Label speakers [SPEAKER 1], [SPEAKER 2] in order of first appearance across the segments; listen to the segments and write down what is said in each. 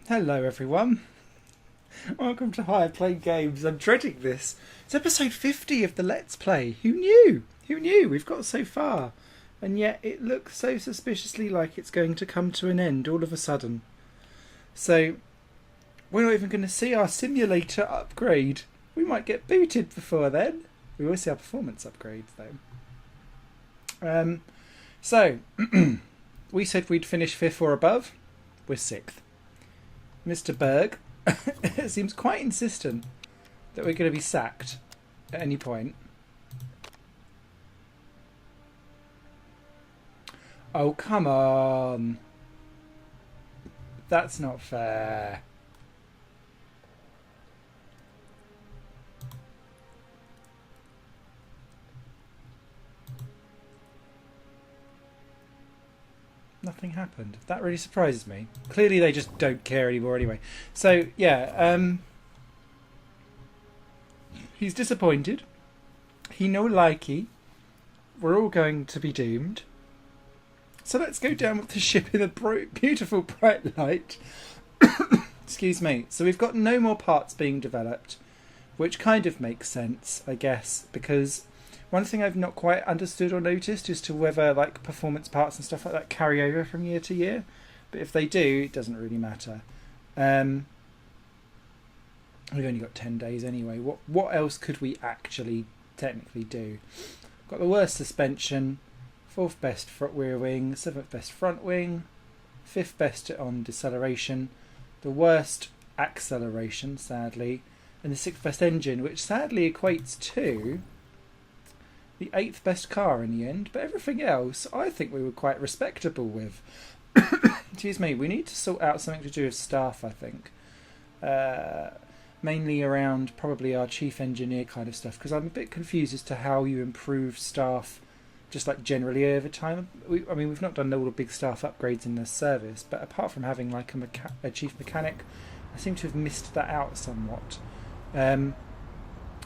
[SPEAKER 1] Hello everyone, welcome to Higher Play Games. I'm dreading this. It's episode 50 of the Let's Play. Who knew? Who knew? We've got so far. And yet it looks so suspiciously like it's going to come to an end all of a sudden. So, we're not even going to see our simulator upgrade. We might get booted before then. We will see our performance upgrades though. So, we said we'd finish 5th or above. We're 6th. Mr. Berg seems quite insistent that we're going to be sacked at any point. Oh, come on. That's not fair. Nothing happened. That really surprises me. Clearly they just don't care anymore anyway. So, yeah, he's disappointed. He no likey. We're all going to be doomed. So let's go down with the ship in a beautiful bright light. Excuse me. So we've got no more parts being developed, which kind of makes sense, I guess, because one thing I've not quite understood or noticed is to whether like performance parts and stuff like that carry over from year to year. But if they do, it doesn't really matter. We've only got 10 days anyway. What else could we actually technically do? Got the worst suspension, 4th best rear wing, 7th best front wing, 5th best on deceleration, the worst acceleration, sadly, and the 6th best engine, which sadly equates to the 8th best car in the end, but everything else I think we were quite respectable with. Excuse me, we need to sort out something to do with staff, I think. Mainly around probably our chief engineer kind of stuff, because I'm a bit confused as to how you improve staff just like generally over time. We've not done all the big staff upgrades in the service, but apart from having like a chief mechanic, I seem to have missed that out somewhat.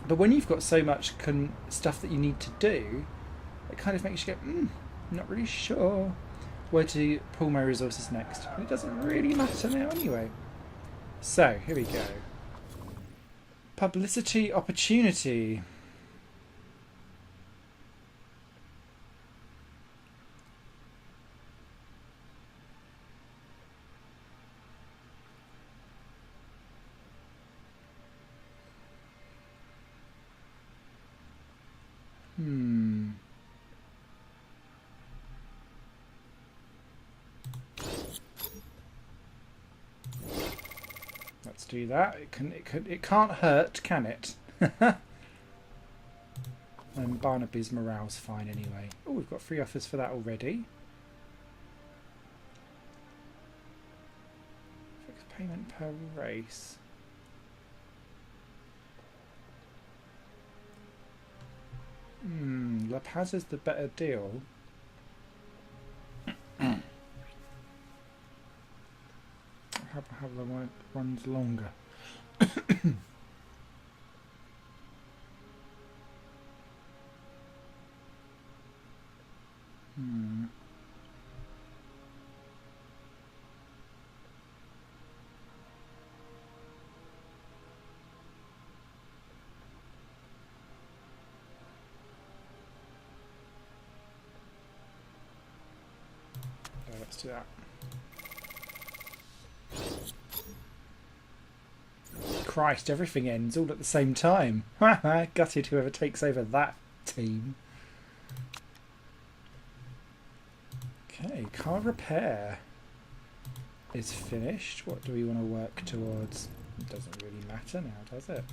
[SPEAKER 1] But when you've got so much stuff that you need to do, it kind of makes you go, not really sure where to pull my resources next. And it doesn't really matter now anyway. So, here we go. Publicity opportunity. Let's do that. It can't hurt, can it? And Barnaby's morale's fine anyway. Oh, we've got 3 offers for that already. Fixed payment per race. La Paz is the better deal. Have the ones longer. Let's do that. Christ, everything ends all at the same time. Gutted whoever takes over that team. Okay, car repair is finished. What do we want to work towards? It doesn't really matter now, does it?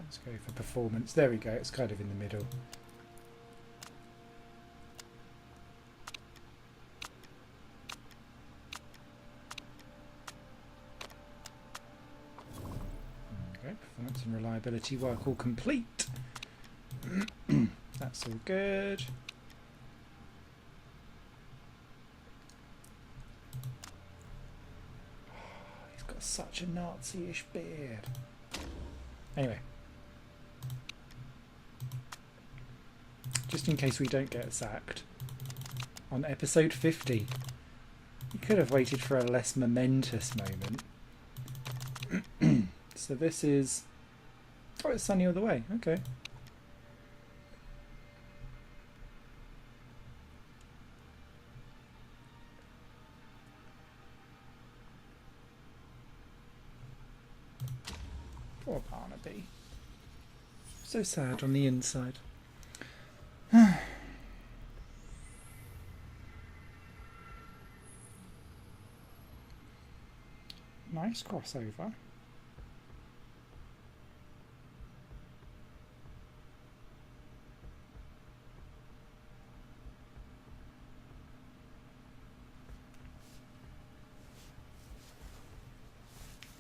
[SPEAKER 1] Let's go for performance. There we go, it's kind of in the middle. Okay, performance and reliability work all complete. That's all good. such a Nazi-ish beard. Anyway. Just in case we don't get sacked. On episode 50. You could have waited for a less momentous moment. So this is... Oh, it's sunny all the way. Okay. Poor Barnaby. So sad on the inside. Nice crossover.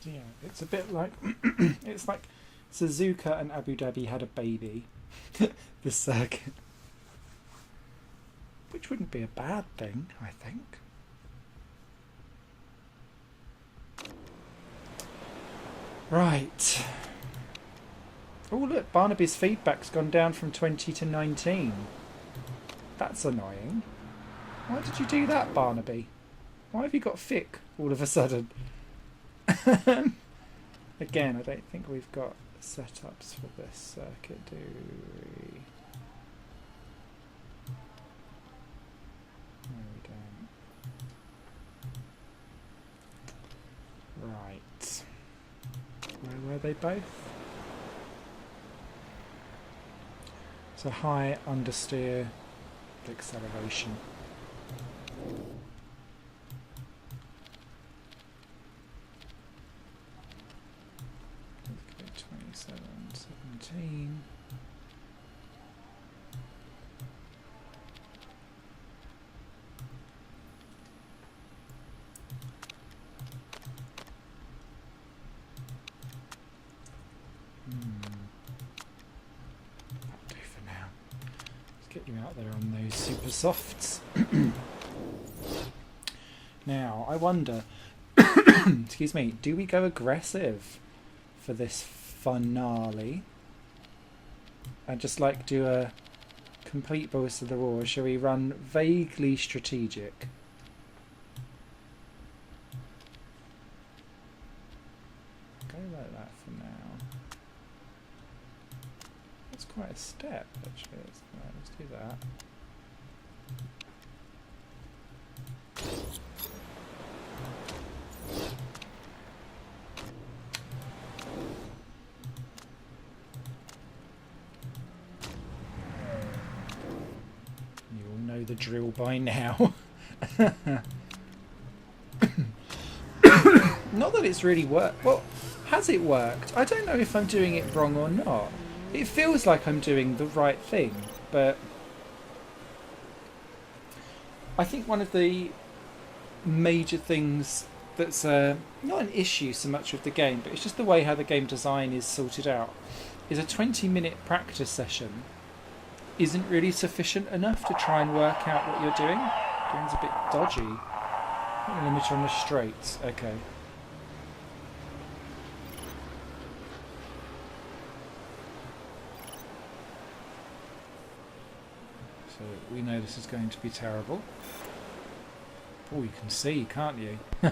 [SPEAKER 1] Yeah, it's a bit like it's like Suzuka and Abu Dhabi had a baby. The circuit, which wouldn't be a bad thing, I think. Right. Oh look, Barnaby's feedback's gone down from 20 to 19. That's annoying. Why did you do that, Barnaby? Why have you got thick all of a sudden? Again, I don't think we've got setups for this circuit, do we? No, we don't. Right. Where were they both? So high understeer acceleration. Let's go 27, 17. That'll do for now. Let's get you out there on those super softs. Now, I wonder, excuse me, do we go aggressive for this finale? And just like do a complete balls to the wall, or shall we run vaguely strategic? Go like that for now. That's quite a step, actually. Let's do that. You all know the drill by now. Not that it's really worked. Well, has it worked? I don't know if I'm doing it wrong or not. It feels like I'm doing the right thing, but I think one of the major things that's not an issue so much with the game, but it's just the way how the game design is sorted out, is a 20-minute practice session isn't really sufficient enough to try and work out what you're doing. Game's a bit dodgy. Limiter on the straights. Okay. So we know this is going to be terrible. Oh, you can see, can't you? So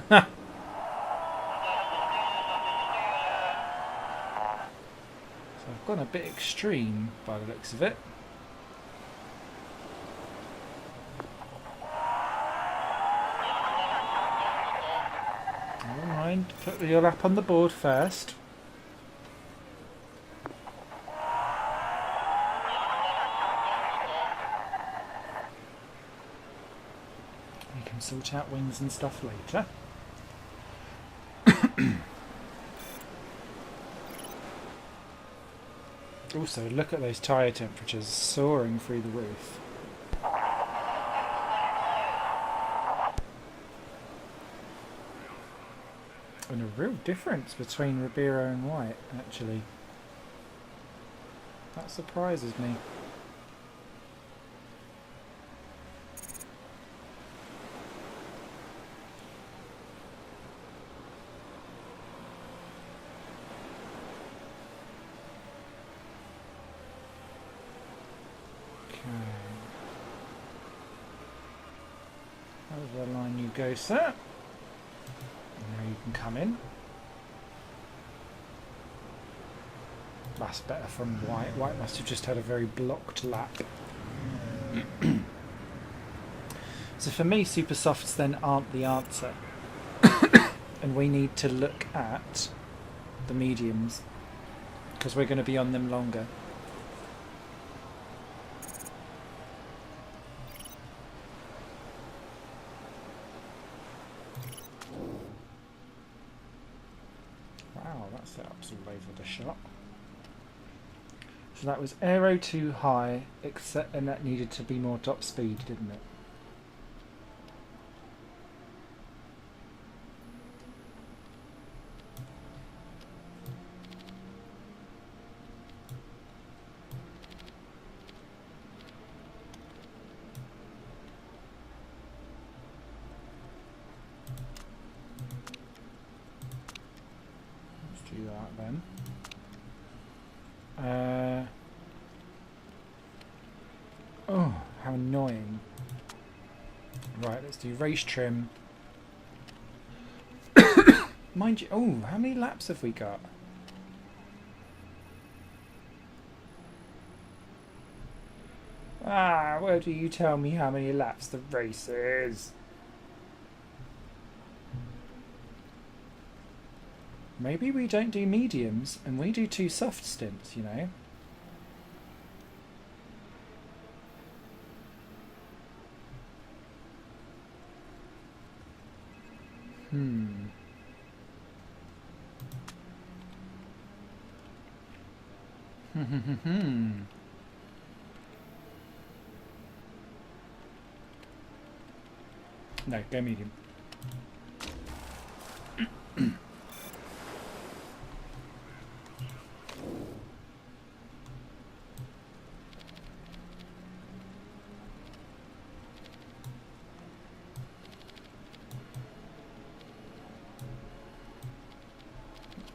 [SPEAKER 1] I've gone a bit extreme by the looks of it. Never mind, put your lap on the board first. You can sort out wings and stuff later. Also, look at those tyre temperatures soaring through the roof. And a real difference between Ribeiro and White, actually. That surprises me. go, sir. Now you can come in. That's better from White. White must have just had a very blocked lap. So for me, super softs then aren't the answer. And we need to look at the mediums, because we're going to be on them longer. Wow, that setup's all over the shop. So that was aero too high, except, and that needed to be more top speed, didn't it? Let's do that then. Oh, how annoying. Right, let's do race trim. Mind you, oh, how many laps have we got? Ah, where do you tell me how many laps the race is? Maybe we don't do mediums and we do 2 soft stints, you know? No, go medium.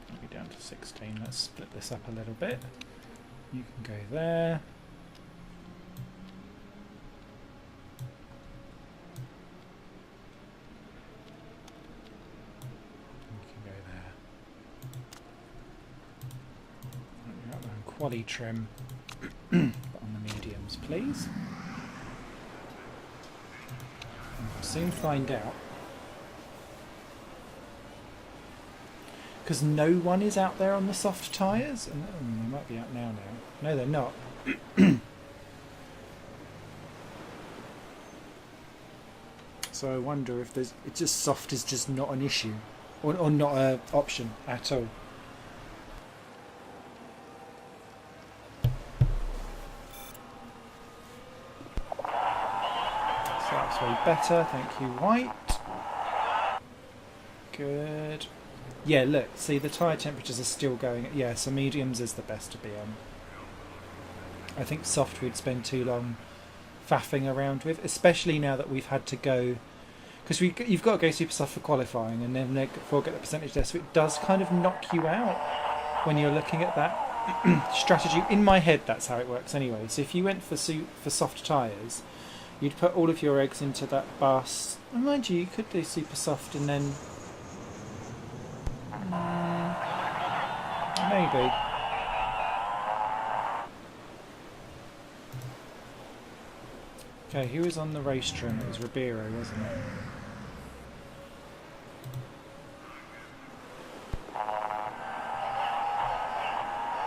[SPEAKER 1] Maybe down to 16. Let's split this up a little bit. You can go there. Quali trim, but on the mediums, please. And we'll soon find out. Because no one is out there on the soft tyres? And they might be out now. No, they're not. So I wonder if there's... It's just soft is just not an issue. Or not an option at all. Way better, thank you, White. Good. Yeah, look, see the tyre temperatures are still going. Yeah, so mediums is the best to be on. I think soft we'd spend too long faffing around with, especially now that we've had to go, because you've got to go super soft for qualifying and then get the percentage there, so it does kind of knock you out when you're looking at that strategy. In my head, that's how it works anyway. So if you went for soft tyres, you'd put all of your eggs into that bus. And mind you, you could do super soft and then... maybe. Okay, who was on the race trim? It was Ribeiro, wasn't it?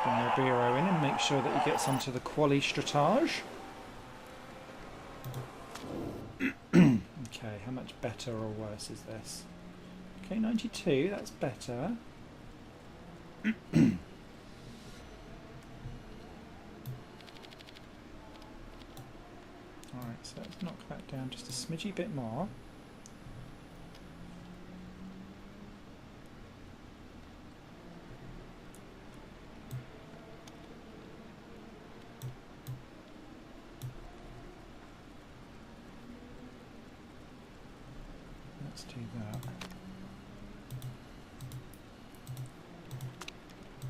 [SPEAKER 1] Bring Ribeiro in and make sure that he gets onto the quali stratage. Okay, how much better or worse is this? Okay, 92, that's better. Alright, so let's knock that down just a smidgy bit more. Let's do that.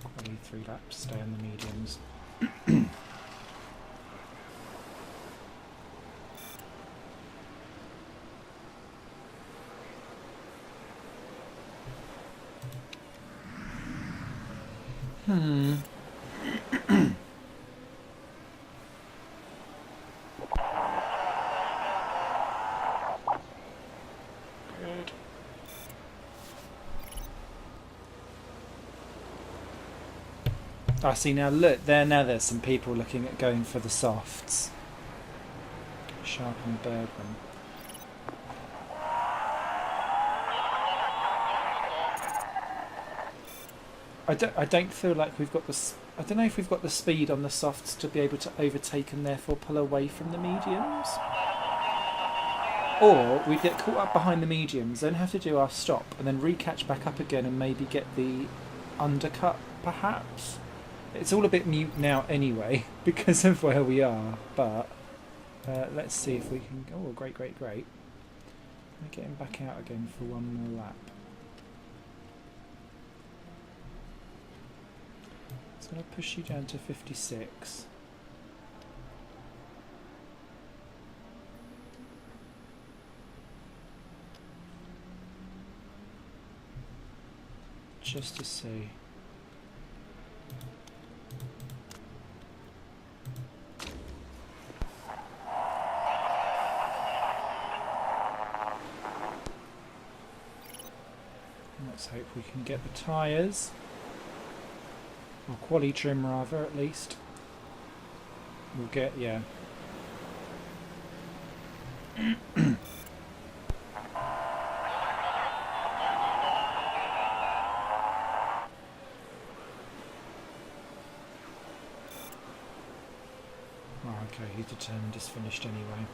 [SPEAKER 1] Probably 3 laps, stay on the mediums. Hmm. Good. I see now. Look there. Now there's some people looking at going for the softs. Sharp and Bergman. I don't feel like we've got the. I don't know if we've got the speed on the softs to be able to overtake and therefore pull away from the mediums. Or we'd get caught up behind the mediums, then have to do our stop, and then re-catch back up again and maybe get the undercut, perhaps. It's all a bit mute now anyway, because of where we are, but let's see if we can... Oh, great, great, great. Let me get him back out again for one more lap. It's going to push you down to 56. Just to see. Let's hope we can get the tyres. Or quali trim rather, at least. We'll get, yeah. Oh, okay, he's determined he's finished anyway.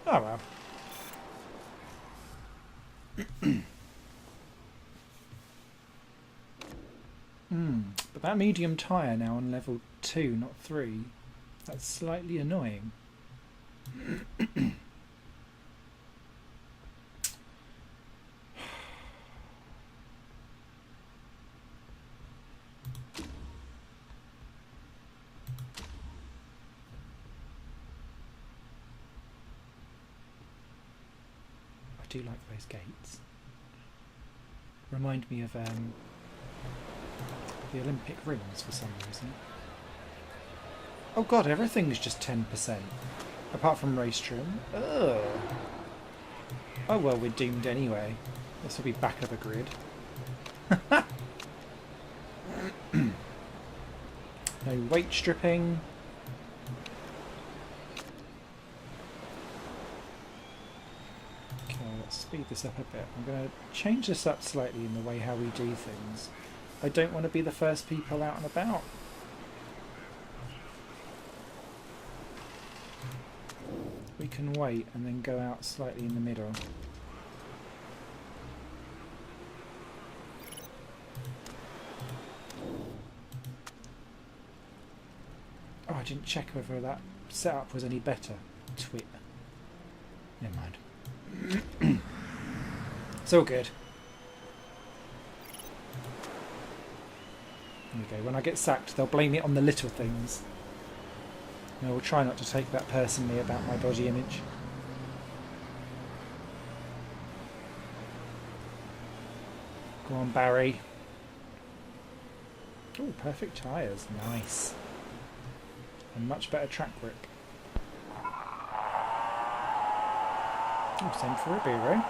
[SPEAKER 1] Oh well. But that medium tyre now on level 2, not 3, that's slightly annoying. I do like those gates. Remind me of the Olympic rings for some reason. Oh god, everything's just 10%. Apart from race trim. Ugh. Oh well, we're doomed anyway. This will be back of the grid. No weight stripping. Okay, let's speed this up a bit. I'm going to change this up slightly in the way how we do things. I don't want to be the first people out and about. We can wait and then go out slightly in the middle. Oh, I didn't check whether that setup was any better. Twit. Never mind. It's all good. There we go. When I get sacked, they'll blame it on the little things. And I will try not to take that personally about my body image. Go on, Barry. Oh, perfect tyres. Nice. And much better track grip. Oh, same for Ribeiro.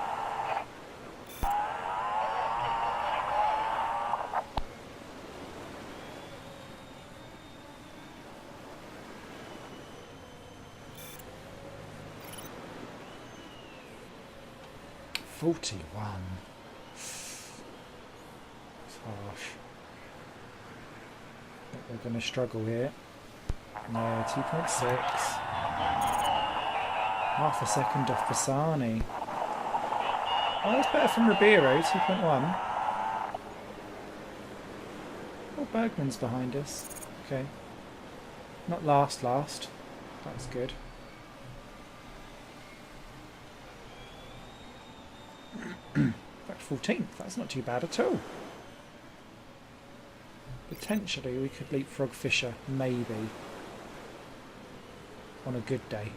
[SPEAKER 1] It's harsh. I think we're going to struggle here. No, 2.6. Half a second off Bassani. Oh, that's better from Ribeiro, 2.1. Oh, Bergman's behind us. Okay. Not last. That's good. In fact, 14th. That's not too bad at all. Potentially we could leapfrog Fisher, maybe. On a good day.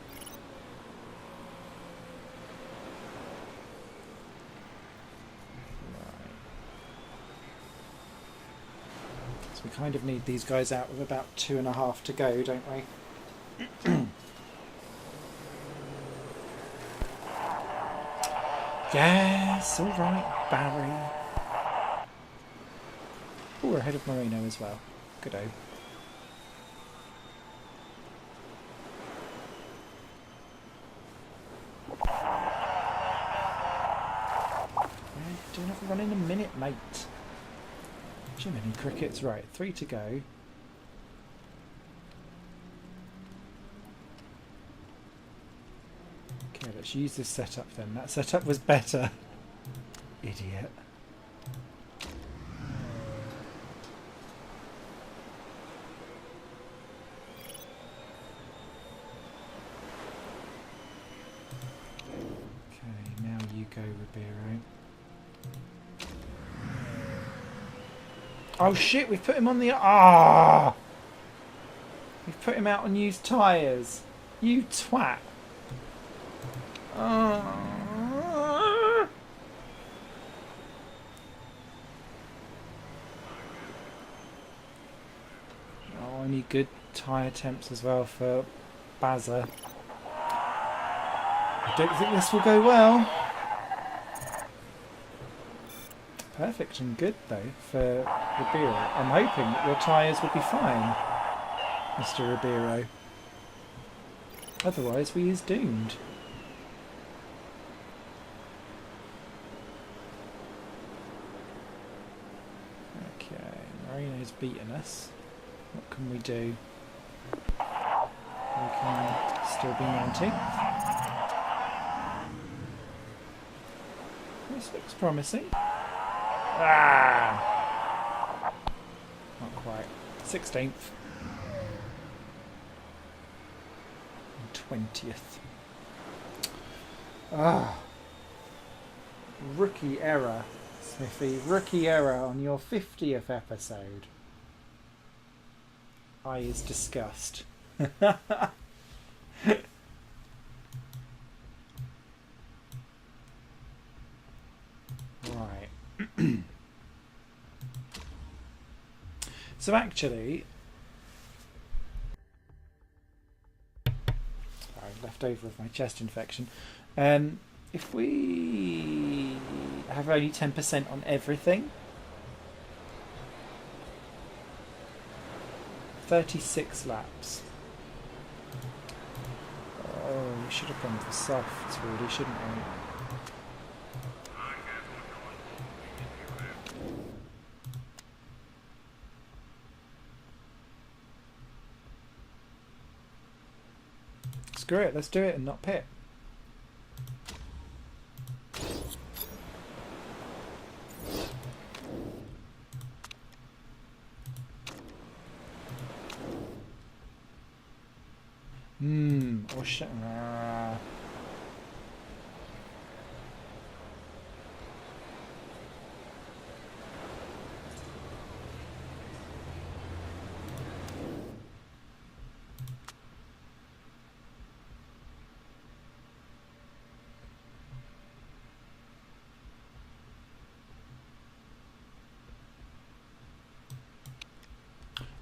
[SPEAKER 1] We kind of need these guys out with about 2.5 to go, don't we? Yes, all right, Barry. Oh, we're ahead of Marino as well. Good-o. Do another run in a minute, mate. Too many crickets. Right, 3 to go. Okay, let's use this setup then. That setup was better. Idiot. Okay, now you go, Ribeiro. Oh shit, we've put him on the... Ah! We've put him out on used tyres. You twat. Oh, I need good tyre temps as well for Bazza. I don't think this will go well. Perfect and good though for Ribeiro. I'm hoping that your tyres will be fine, Mr. Ribeiro. Otherwise we is doomed. Okay, Marino's beaten us. What can we do? We can still be 19th. This looks promising. Ah! Not quite. 16th. And 20th. Ah! Rookie error, Smithy. Rookie error on your 50th episode. I is disgust. Right. So actually, I'm left over of my chest infection. If we have only 10% on everything, 36 laps. Oh, we should have gone for softs really, shouldn't we? Screw it, let's do it and not pit. Or shit.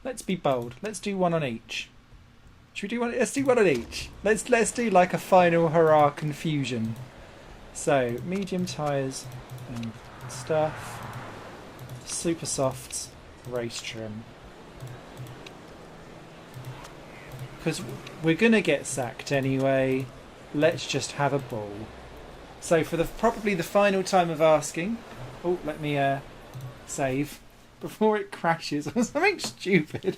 [SPEAKER 1] Let's be bold. Let's do one on each. Should we do one? Let's do one on each. Let's do like a final hurrah confusion. So medium tyres and stuff. Super softs, race trim. Because we're gonna get sacked anyway. Let's just have a ball. So for the probably the final time of asking. Oh, let me save before it crashes or something stupid.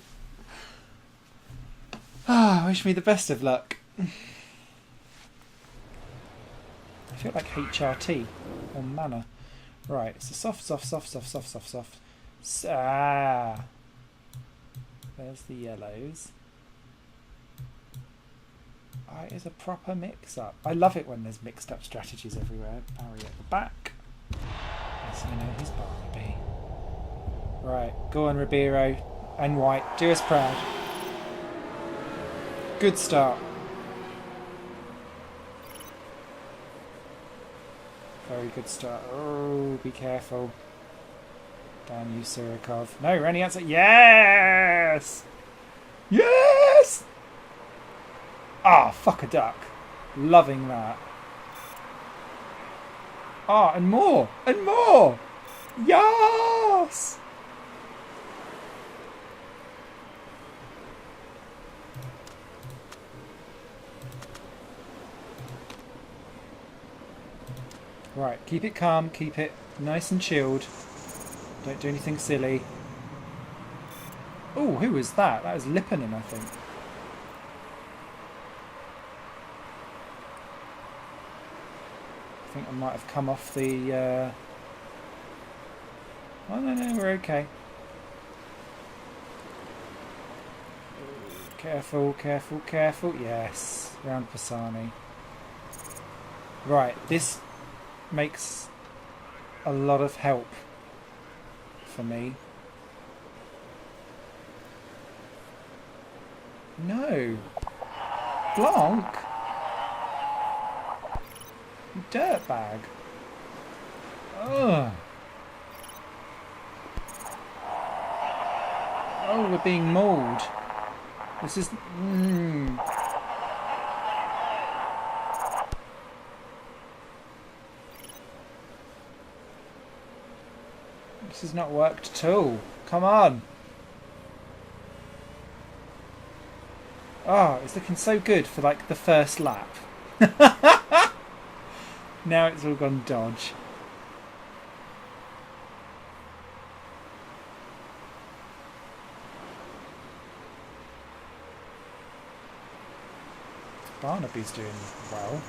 [SPEAKER 1] Ah, wish me the best of luck. I feel like HRT or Manor. Right, it's a soft. Ah, there's the yellows. Ah, it is a proper mix-up. I love it when there's mixed-up strategies everywhere. Barry at the back. Yes, I know his Barnaby. Right, go on, Ribeiro and White. Do us proud. Good start. Very good start. Oh, be careful. Damn you, Surikov. No, running outside. Yes! Yes! Ah, fuck a duck. Loving that. Ah, and more! And more! Yes! Right, keep it calm, keep it nice and chilled. Don't do anything silly. Oh, who was that? That was Lipponen, I think. I think I might have come off the... Oh, no, we're okay. Careful, careful, careful. Yes, round Pisani. Right, this makes a lot of help for me. No. Blanc? You dirtbag. Ugh. Oh, we're being mauled. This is... This has not worked at all. Come on. Oh, it's looking so good for like the first lap. Now it's all gone dodge. Barnaby's doing well.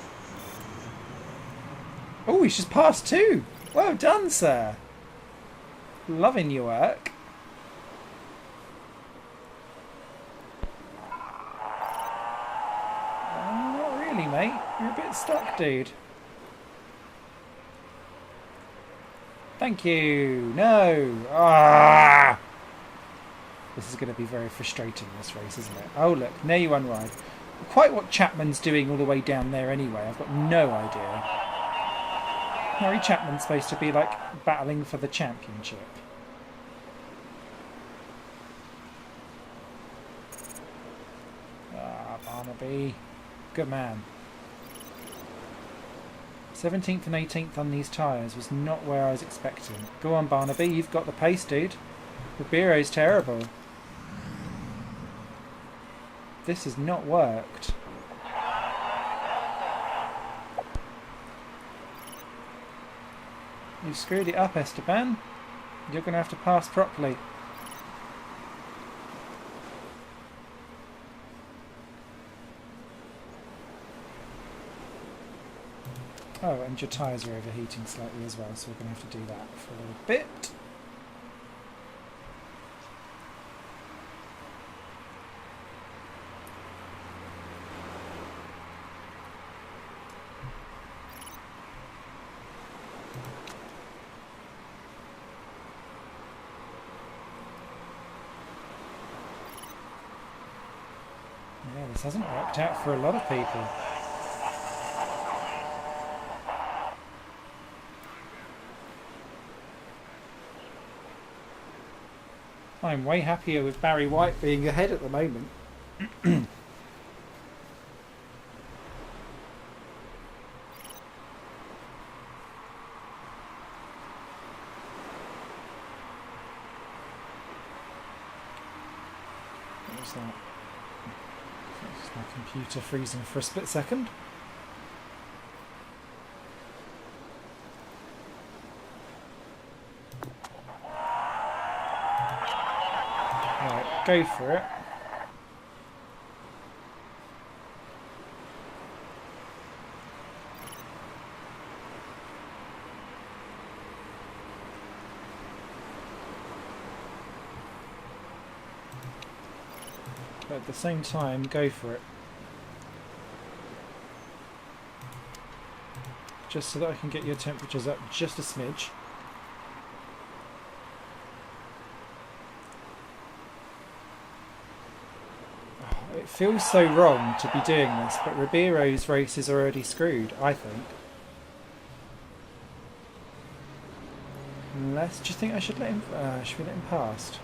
[SPEAKER 1] Oh, he's just passed too. Well done, sir. Loving your work. Not really, mate. You're a bit stuck, dude. Thank you. No. Ah. This is going to be very frustrating, this race, isn't it? Oh, look. Now you unride. Quite what Chapman's doing all the way down there anyway. I've got no idea. Harry Chapman's supposed to be like battling for the championship. Ah, Barnaby. Good man. 17th and 18th on these tyres was not where I was expecting. Go on, Barnaby. You've got the pace, dude. Ribeiro's terrible. This has not worked. You screwed it up, Esteban. You're going to have to pass properly. Oh, and your tyres are overheating slightly as well, so we're going to have to do that for a little bit. Yeah, this hasn't worked out for a lot of people. I'm way happier with Barry White being ahead at the moment. What was that? That's my computer freezing for a split second. Right, go for it. But at the same time, go for it. Just so that I can get your temperatures up just a smidge. It feels so wrong to be doing this, but Ribeiro's race is already screwed, I think. Unless, do you think I should let him? Should we let him past?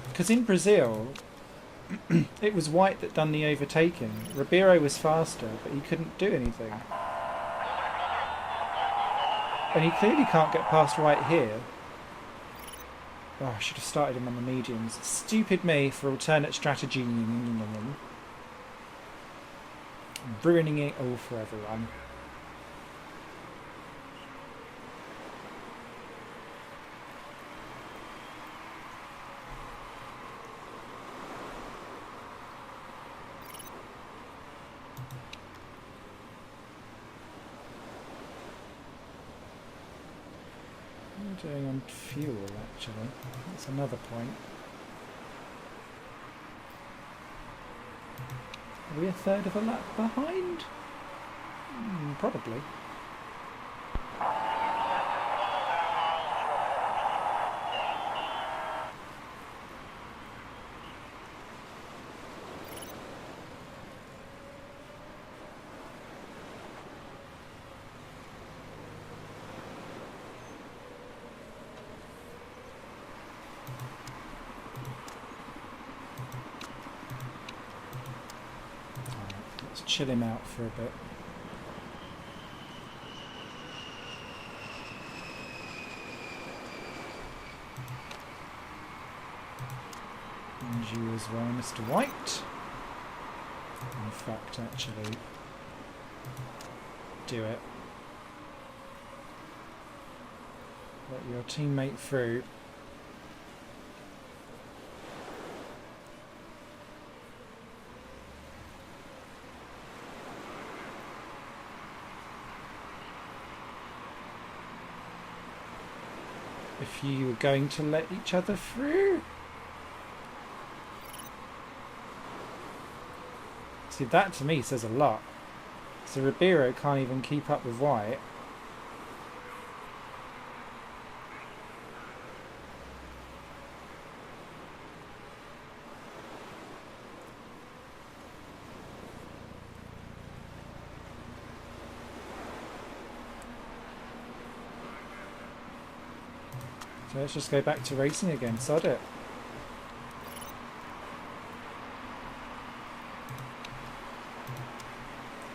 [SPEAKER 1] Because in Brazil, it was White that done the overtaking. Ribeiro was faster, but he couldn't do anything. And he clearly can't get past White here. Oh, I should have started him on the mediums. Stupid me for alternate strategy. Ruining it all for everyone. Doing on fuel, actually. That's another point. Are we a third of a lap behind? Probably. Chill him out for a bit. And you as well, Mr. White. In fact, actually, do it. Let your teammate through. If you were going to let each other through. See, that to me says a lot. So Ribeiro can't even keep up with White. So let's just go back to racing again, sod it.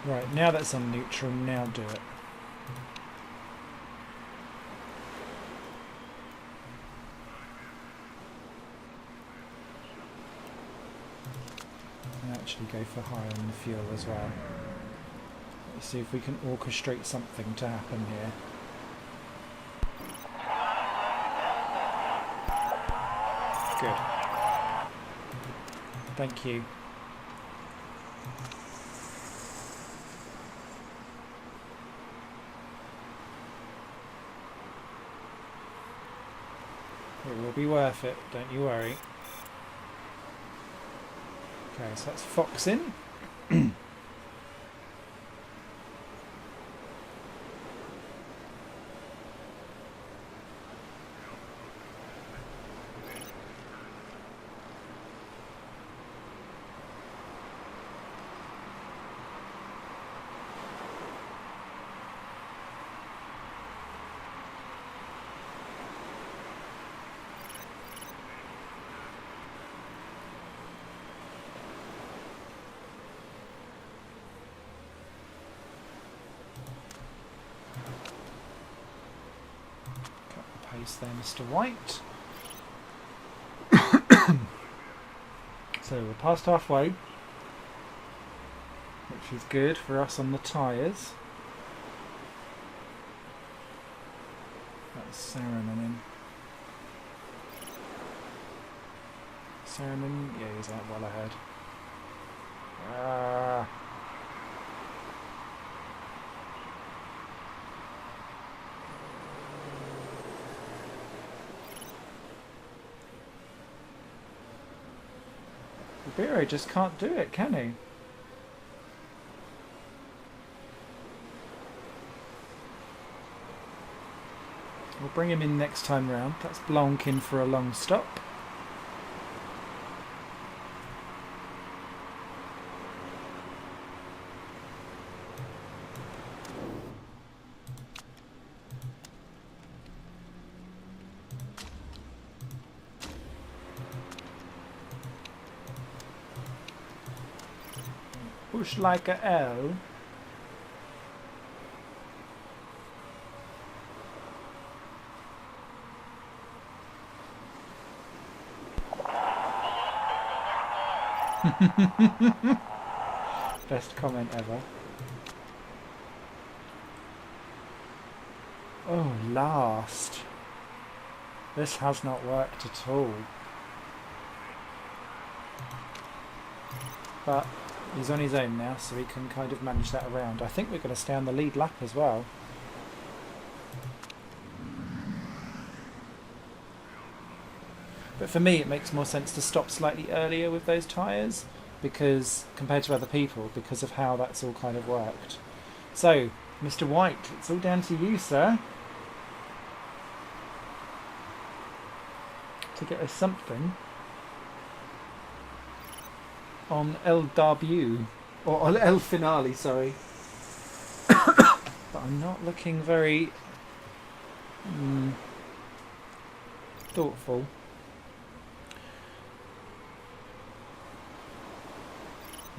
[SPEAKER 1] Right, now that's on neutral, now do it. And actually go for high on the fuel as well. Let's see if we can orchestrate something to happen here. Good. Thank you. It will be worth it, don't you worry. Okay, so that's Fox in. There, Mr. White. So we're past halfway, which is good for us on the tyres. That's Saruman in. Saruman, yeah, he's out well ahead. Ribeiro just can't do it, can he? We'll bring him in next time round. That's Blanc in for a long stop. Push like a L. Best comment ever. Oh, last. This has not worked at all. But he's on his own now, so he can kind of manage that around. I think we're going to stay on the lead lap as well. But for me, it makes more sense to stop slightly earlier with those tyres, because compared to other people, because of how that's all kind of worked. So, Mr. White, it's all down to you, sir, to get us something on El Debut, or on El Finale, sorry. But I'm not looking very thoughtful.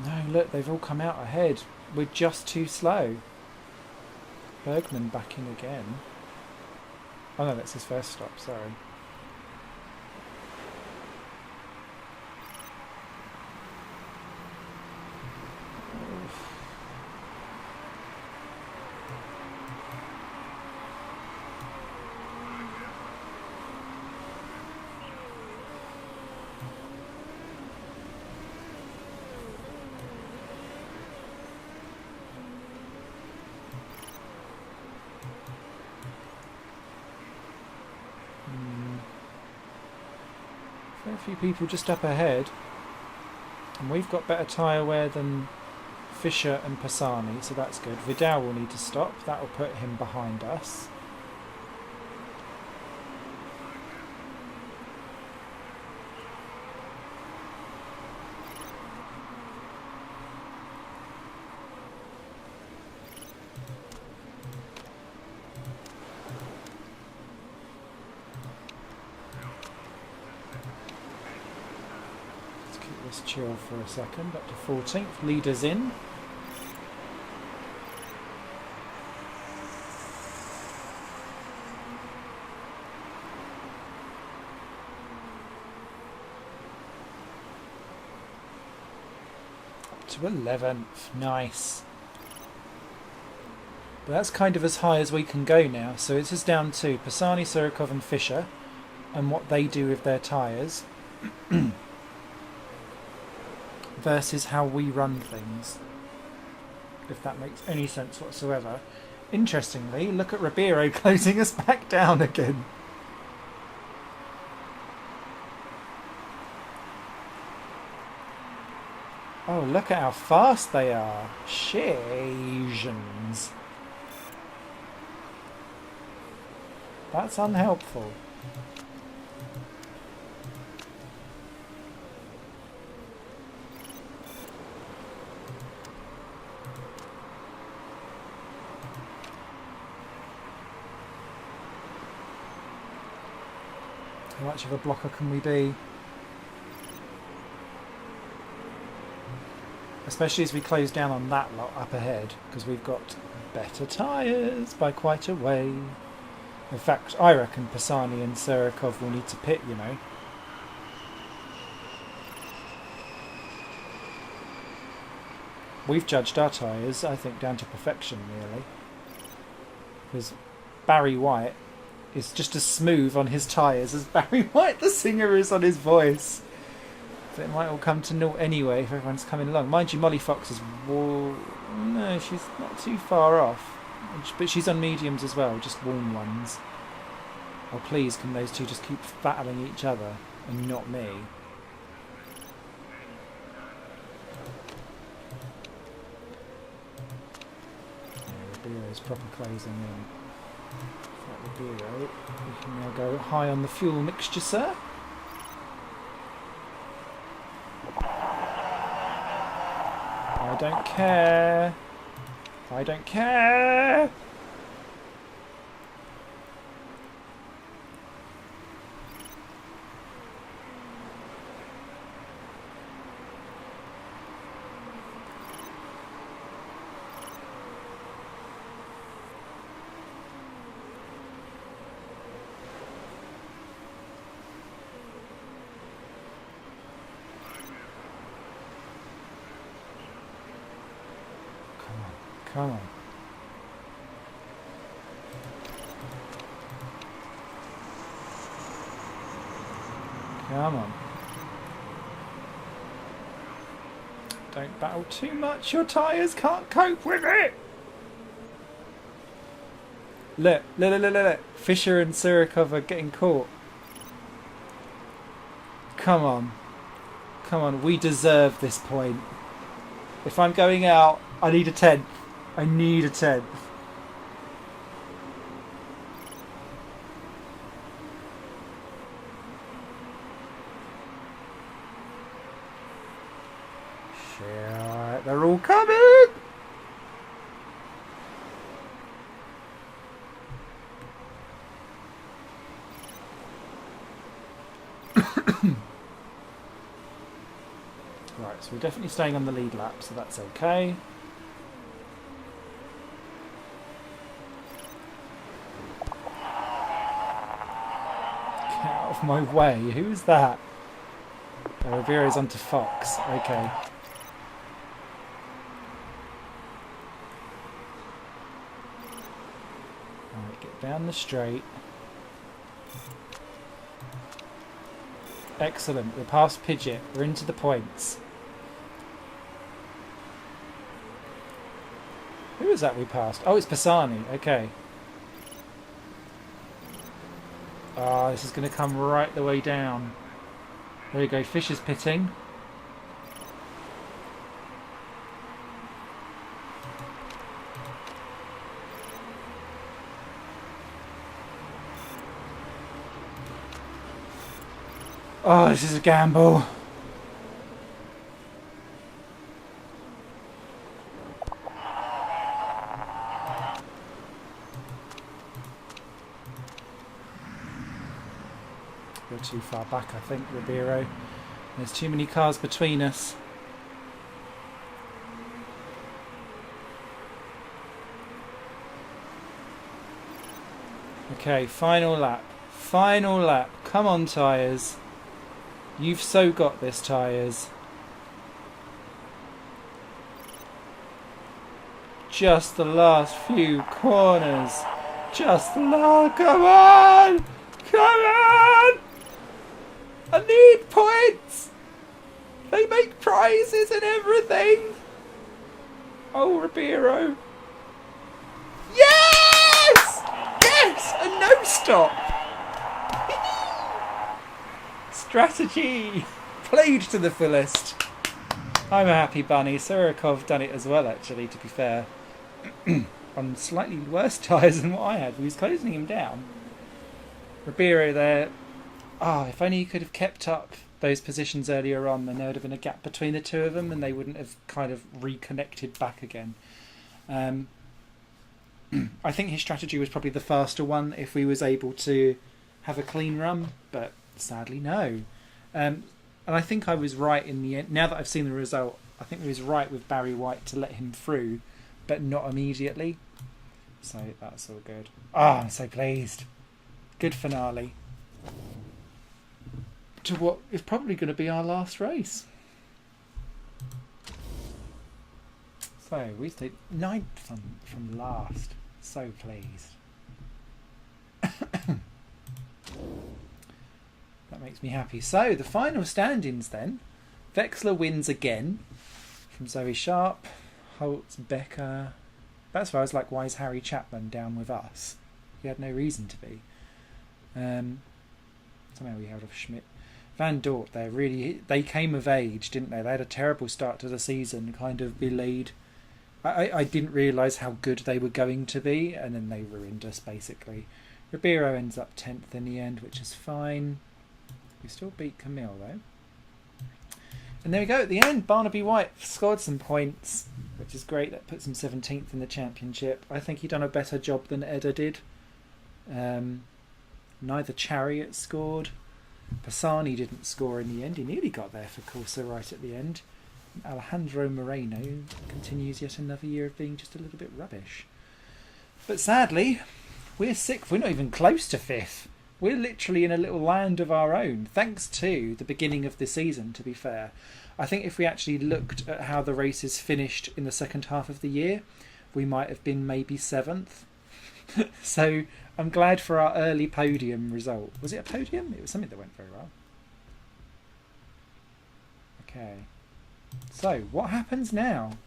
[SPEAKER 1] No, look, they've all come out ahead. We're just too slow. Bergman backing again. Oh no, that's his first stop, sorry. A few people just up ahead, and we've got better tyre wear than Fisher and Pisani, so that's good. Vidal will need to stop, that will put him behind us. Chill for a second, up to 14th, leaders in. Up to 11th, nice. But that's kind of as high as we can go now, so it's just down to Pisani, Surikov and Fisher and what they do with their tyres. Versus how we run things, if that makes any sense whatsoever. Interestingly, look at Ribeiro closing us back down again. Oh, look at how fast they are. Asians. That's unhelpful. How much of a blocker can we be? Especially as we close down on that lot up ahead, because we've got better tyres by quite a way. In fact, I reckon Pisani and Surikov will need to pit, you know. We've judged our tyres, I think, down to perfection, really. Because Barry White is just as smooth on his tyres as Barry White, the singer, is on his voice. So it might all come to naught anyway if everyone's coming along. Mind you, Molly Fox is... no, she's not too far off. But she's on mediums as well, just warm ones. Oh, please, can those two just keep battling each other and not me? Yeah, Ribeiro's proper closing in. That would be right. We can now go high on the fuel mixture, sir. I don't care. I don't care. Come on. Come on. Don't battle too much, your tyres can't cope with it! Look. Fisher and Surikov are getting caught. Come on. Come on, we deserve this point. If I'm going out, I need a 10th. I need a 10th. Shit, they're all coming! Right, so we're definitely staying on the lead lap, so that's okay. Get out of my way. Who's that? Oh, Ribero's onto Fox. Okay. Alright, get down the straight. Excellent. We're past Pidgeot. We're into the points. Who was that we passed? Oh, it's Pisani. Okay. Ah, this is going to come right the way down. There we go. Fisher's pitting. Oh, this is a gamble. We're too far back, I think, Ribeiro. There's too many cars between us. Okay, final lap. Final lap. Come on, tyres. You've so got this, tyres. Just the last few corners. Just the last... Come on! Come on! I need points! They make prizes and everything! Oh, Ribeiro. Yes! Yes! A no-stop! Strategy! Played to the fullest. I'm a happy bunny. Surikov done it as well, actually, to be fair. On slightly worse tyres than what I had. We was closing him down. Ribeiro there. Ah, if only he could have kept up those positions earlier on, then there would have been a gap between the two of them and they wouldn't have kind of reconnected back again. I think his strategy was probably the faster one if we was able to have a clean run, but sadly no. And I think I was right in the end. Now that I've seen the result, I think I was right with Barry White to let him through, but not immediately. So that's all good. Ah, I'm so pleased. Good finale to what is probably going to be our last race. So we stayed 9th from last. So pleased. That makes me happy. So the final standings then. Vexler wins again from Zoe Sharp, Holtz, Becker. That's why I was like, why is Harry Chapman down with us? He had no reason to be. Somehow we held off Schmidt. Van Dort, they came of age, didn't they? They had a terrible start to the season, kind of belayed. I didn't realise how good they were going to be, and then they ruined us, basically. Ribeiro ends up 10th in the end, which is fine. We still beat Camille though. And there we go at the end. Barnaby White scored some points, which is great. That puts him 17th in the championship. I think he done a better job than Edda did. Neither Chariot scored. Pisani didn't score in the end. He nearly got there for Corsa right at the end. Alejandro Moreno continues yet another year of being just a little bit rubbish. But sadly, we're sixth. We're not even close to fifth. We're literally in a little land of our own, thanks to the beginning of the season, to be fair. I think if we actually looked at how the races finished in the second half of the year, we might have been maybe 7th. So I'm glad for our early podium result. Was it a podium? It was something that went very well. Okay. So, what happens now?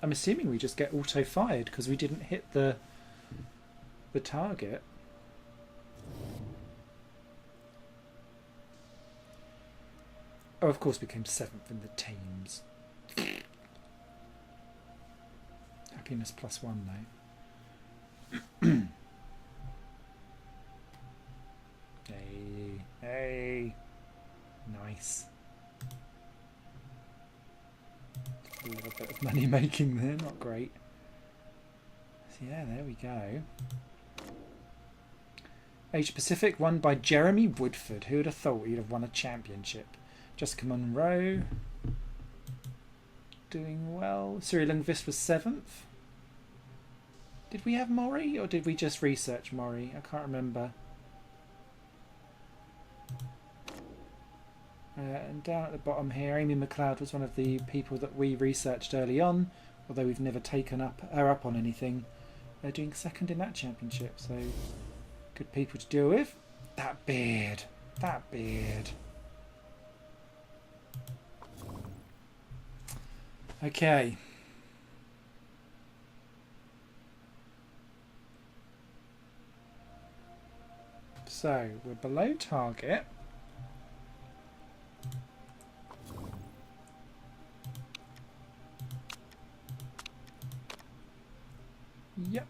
[SPEAKER 1] I'm assuming we just get auto-fired because we didn't hit the target. Oh, of course we came 7th in the teams. Happiness +1 though. Hey. Nice. A little bit of money making there, not great. So yeah, there we go. Asia Pacific won by Jeremy Woodford. Who would have thought he'd have won a championship? Jessica Monroe doing well. Cyril Lundqvist was 7th. Did we have Maury or did we just research Maury? I can't remember. And down at the bottom here, Amy McLeod was one of the people that we researched early on, although we've never taken her up on anything. They're doing 2nd in that championship, so good people to deal with. That beard. Okay. So, we're below target. Yep.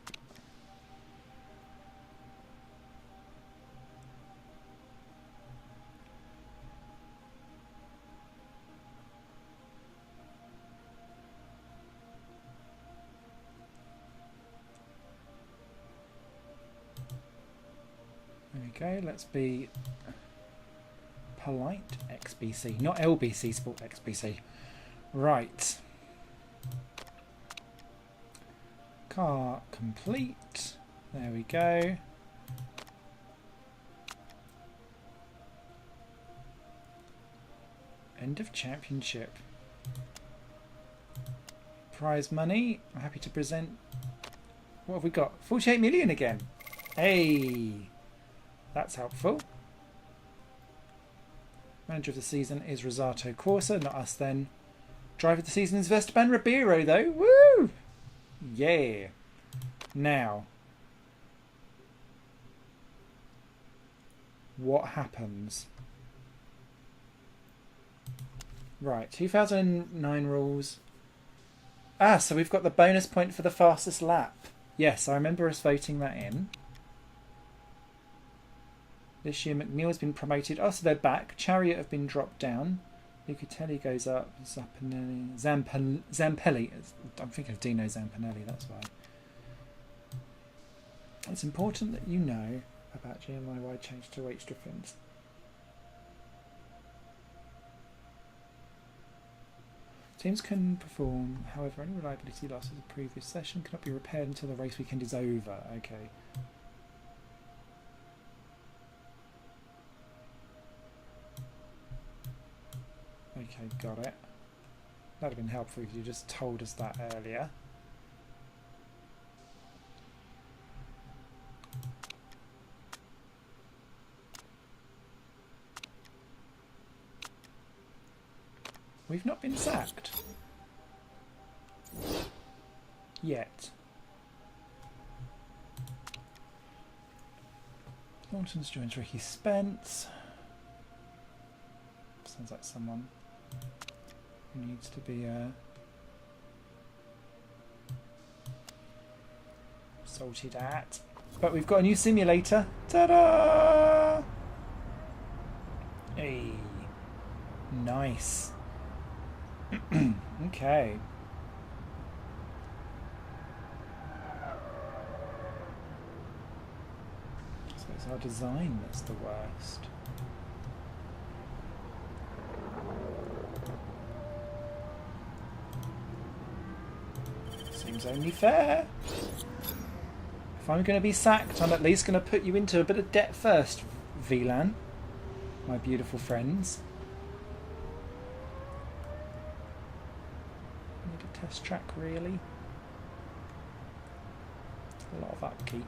[SPEAKER 1] There we go. Let's be polite. XBC, not LBC Sport XBC. Right. Car complete. There we go. End of championship. Prize money. I'm happy to present. What have we got? 48 million again. Hey, that's helpful. Manager of the season is Rosato Corsa, not us then. Driver of the season is Esteban Ribeiro though. Woo! Yeah. Now, what happens? Right, 2009 rules. Ah, so we've got the bonus point for the fastest lap. Yes, I remember us voting that in. This year McNeil has been promoted. Oh, so they're back. Chariot have been dropped down. Lucatelli goes up. Zampelli. I'm thinking of Dino Zampinelli, that's why. It's important that you know about GMI wide change to weight difference. Teams can perform, however, any reliability loss of the previous session cannot be repaired until the race weekend is over. Okay. Okay, got it. That'd have been helpful if you just told us that earlier. We've not been sacked. Yet. Thornton's joins Ricky Spence. Sounds like someone who needs to be sorted at. But we've got a new simulator. Ta-da! Hey. Nice. Okay. So it's our design that's the worst. Seems only fair. If I'm going to be sacked, I'm at least going to put you into a bit of debt first, VLAN, my beautiful friends. Need a test track, really? A lot of upkeep.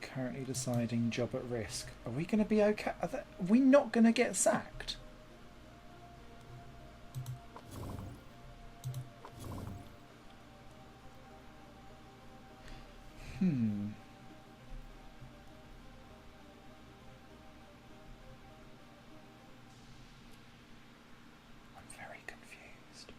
[SPEAKER 1] Currently deciding job at risk. Are we going to be okay? Are we not going to get sacked? I'm very confused.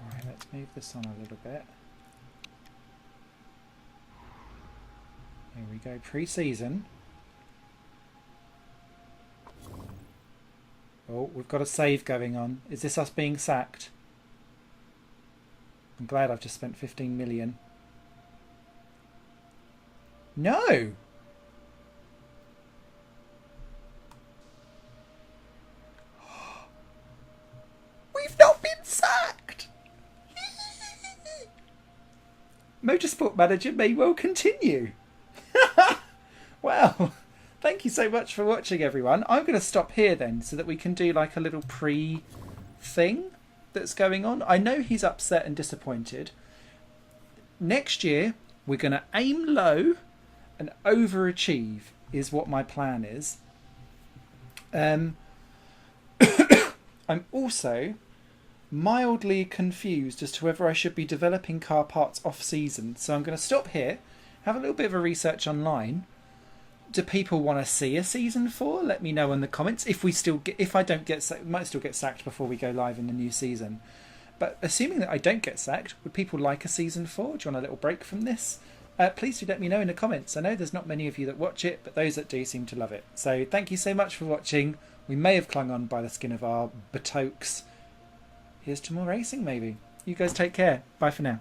[SPEAKER 1] Alright, let's move this on a little bit. Here we go, pre-season. Oh, we've got a save going on. Is this us being sacked? I'm glad I've just spent 15 million. No! We've not been sacked! Motorsport Manager may well continue. Well... Thank you so much for watching, everyone. I'm going to stop here then so that we can do like a little pre-thing that's going on. I know he's upset and disappointed. Next year, we're going to aim low and overachieve is what my plan is. I'm also mildly confused as to whether I should be developing car parts off-season. So I'm going to stop here, have a little bit of a research online. Do people want to see a season 4? Let me know in the comments. If I don't get sacked, might still get sacked before we go live in the new season. But assuming that I don't get sacked, would people like a season 4? Do you want a little break from this? Please do let me know in the comments. I know there's not many of you that watch it, but those that do seem to love it. So thank you so much for watching. We may have clung on by the skin of our buttocks. Here's to more racing, maybe. You guys take care. Bye for now.